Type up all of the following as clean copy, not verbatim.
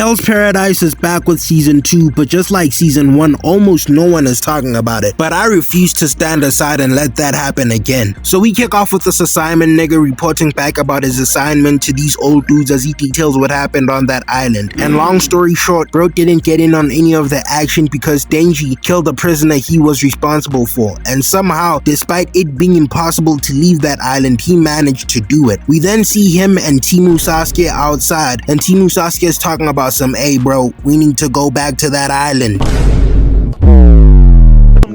Hell's Paradise is back with season 2, but just like season 1, almost no one is talking about it. But I refuse to stand aside and let that happen again. So we kick off with this assignment nigga reporting back about his assignment to these old dudes as he details what happened on that island. And long story short, bro didn't get in on any of the action because Denji killed the prisoner he was responsible for. And somehow, despite it being impossible to leave that island, he managed to do it. We then see him and Timu Sasuke outside, and Timu Sasuke is talking about some, hey bro, we need to go back to that island.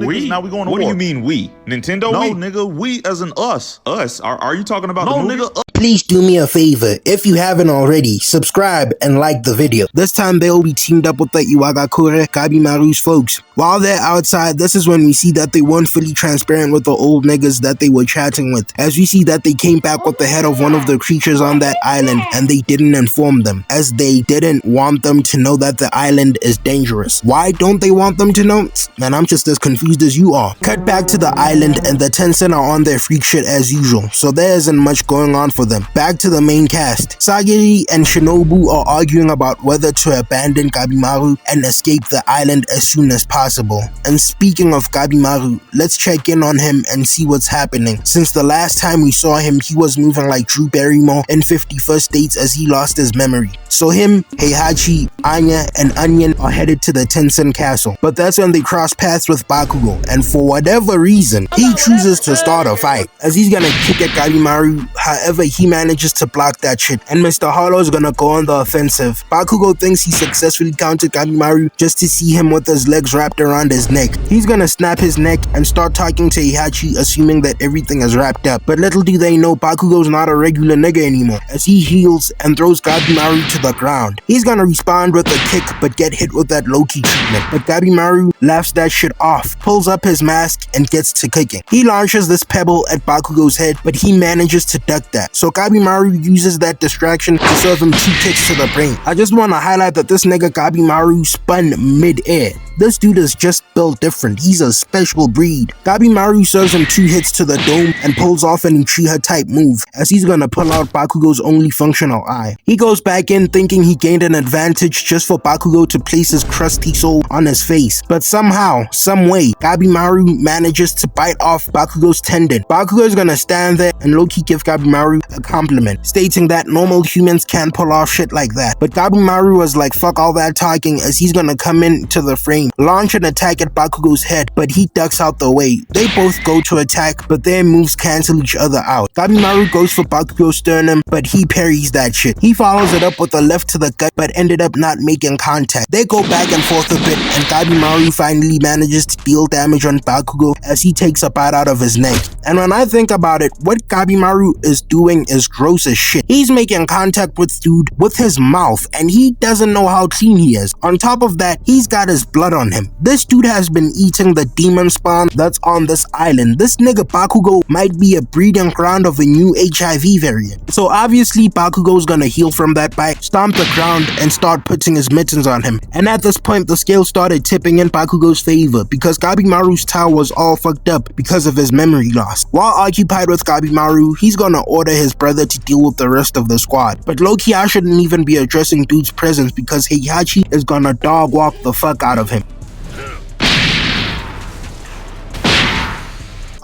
We? Now we going to war. What do you mean we? Nintendo? No, we? nigga, we as in us. Us? Are you talking about No, the movie? nigga, Please do me a favor, if you haven't already, subscribe and like the video. This time they'll be teamed up with the Iwagakure, Gabimaru's folks. While they're outside, this is when we see that they weren't fully transparent with the old niggas that they were chatting with, as we see that they came back with the head of one of the creatures on that island and they didn't inform them, as they didn't want them to know that the island is dangerous. Why don't they want them to know? Man, I'm just as confused as you are. Cut back to the island and the Tencent are on their freak shit as usual, so there isn't much going on for them. Back to the main cast. Sagiri and Shinobu are arguing about whether to abandon Gabimaru and escape the island as soon as possible. And speaking of Gabimaru, let's check in on him and see what's happening. Since the last time we saw him, he was moving like Drew Barrymore in 51st Dates as he lost his memory. So him, Heihachi, Anya, and Onion are headed to the Tencent castle. But that's when they cross paths with Bakugo, and for whatever reason, he chooses to start a fight, as he's gonna kick at Gabimaru. However, he manages to block that shit, and Mr. Hollow is gonna go on the offensive. Bakugo thinks he successfully countered Gabimaru just to see him with his legs wrapped around his neck. He's gonna snap his neck and start talking to Heihachi, assuming that everything is wrapped up. But little do they know, Bakugo's not a regular nigga anymore, as he heals and throws Gabimaru to the ground. He's gonna respond with a kick but get hit with that low-key treatment, but Gabimaru laughs that shit off, pulls up his mask and gets to kicking. He launches this pebble at Bakugo's head, but he manages to duck that. So Gabimaru uses that distraction to serve him 2 kicks to the brain. I just want to highlight that this nigga Gabimaru spun mid-air. This dude is just built different. He's a special breed. Gabimaru serves him 2 hits to the dome and pulls off an Uchiha type move, as he's gonna pull out Bakugo's only functional eye. He goes back in thinking he gained an advantage just for Bakugo to place his crusty soul on his face. But somehow, someway, Gabimaru manages to bite off Bakugo's tendon. Bakugo is gonna stand there and low-key give Gabimaru a compliment, stating that normal humans can't pull off shit like that. But Gabimaru was like, fuck all that talking, as he's gonna come into the frame, launch an attack at Bakugo's head, but he ducks out the way. They both go to attack, but their moves cancel each other out. Gabimaru goes for Bakugo's sternum, but he parries that shit. He follows it up with a left to the gut, but ended up not making contact. They go back and forth a bit, and Gabimaru finally manages to deal damage on Bakugo as he takes a bite out of his neck. And when I think about it, what Gabimaru is doing is gross as shit. He's making contact with dude with his mouth, and he doesn't know how clean he is. On top of that, he's got his blood on him. This dude has been eating the demon spawn that's on this island. This nigga Bakugo might be a breeding ground of a new HIV variant. So obviously Bakugo's gonna heal from that bite, stomp the ground, and start putting his mittens on him. And at this point, the scale started tipping in Bakugo's favor because Gabimaru's towel was all fucked up because of his memory loss. While occupied with Gabimaru, he's gonna order his brother to deal with the rest of the squad. But low-key, I shouldn't even be addressing dude's presence because Heihachi is gonna dog walk the fuck out of him.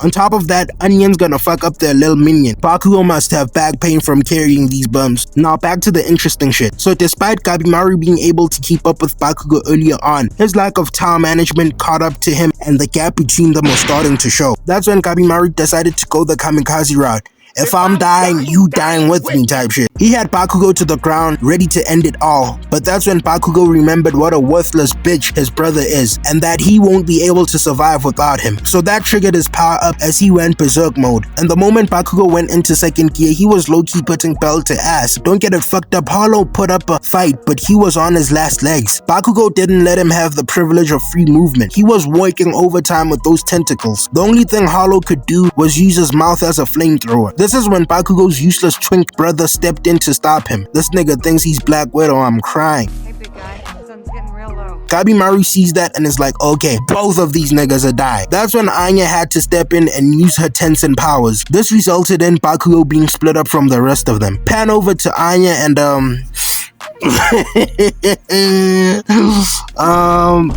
On top of that, Onion's gonna fuck up their little minion. Bakugo must have back pain from carrying these bums. Now back to the interesting shit. So despite Gabimaru being able to keep up with Bakugo earlier on, his lack of tower management caught up to him and the gap between them was starting to show. That's when Gabimaru decided to go the kamikaze route. If I'm dying, you dying with me type shit. He had Bakugo to the ground, ready to end it all, but that's when Bakugo remembered what a worthless bitch his brother is, and that he won't be able to survive without him. So that triggered his power up as he went berserk mode. And the moment Bakugo went into second gear, he was low-key putting belt to ass. Don't get it fucked up, Hollow put up a fight, but he was on his last legs. Bakugo didn't let him have the privilege of free movement. He was working overtime with those tentacles. The only thing Hollow could do was use his mouth as a flamethrower. This is when Bakugo's useless twink brother stepped in to stop him. This nigga thinks he's Black Widow, I'm crying. Hey big guy, the sun's getting real low. Gabimaru sees that and is like, okay, both of these niggas are dying. That's when Anya had to step in and use her Tencent powers. This resulted in Bakugo being split up from the rest of them. Pan over to Anya and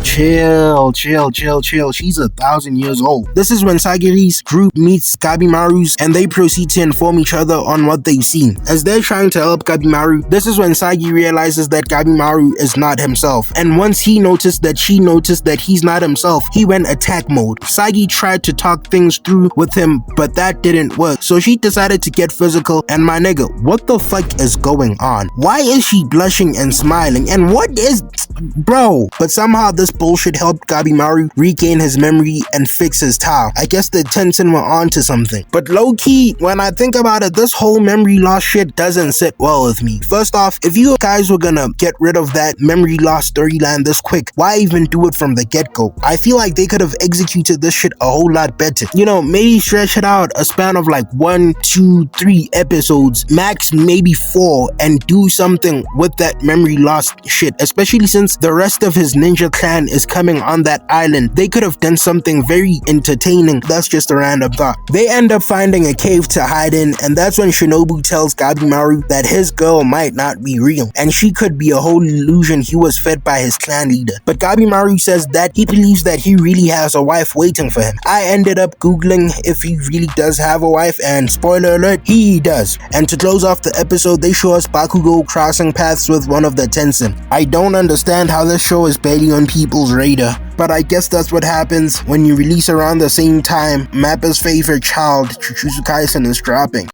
Chill. She's 1,000 years old. This is when Sagiri's group meets Gabimaru's and they proceed to inform each other on what they've seen. As they're trying to help Gabimaru, this is when Sagi realizes that Gabimaru is not himself. And once he noticed that she noticed that he's not himself, he went attack mode. Sagi tried to talk things through with him, but that didn't work. So she decided to get physical, and my nigga, what the fuck is going on? Why is she blushing and smiling? And what is... bro? But somehow this bullshit helped Gabimaru regain his memory and fix his towel. I guess the Tenshin were onto something. But low-key, when I think about it, this whole memory loss shit doesn't sit well with me. First off, if you guys were gonna get rid of that memory loss storyline this quick, why even do it from the get-go? I feel like they could have executed this shit a whole lot better. You know, maybe stretch it out a span of like 1, 2, 3 episodes, max maybe 4, and do something with that memory loss shit, especially since the rest of his ninja clan is coming on that island. They could have done something very entertaining. That's just a random thought. They end up finding a cave to hide in, and that's when Shinobu tells Gabimaru that his girl might not be real, and she could be a whole illusion he was fed by his clan leader. But Gabimaru says that he believes that he really has a wife waiting for him. I ended up googling if he really does have a wife, and spoiler alert, he does. And to close off the episode, they show us Bakugo crossing paths with one of the Tenshin. I don't understand how this show is barely on people's radar, but I guess that's what happens when you release around the same time MAPPA's favorite child, Jujutsu Kaisen, is dropping.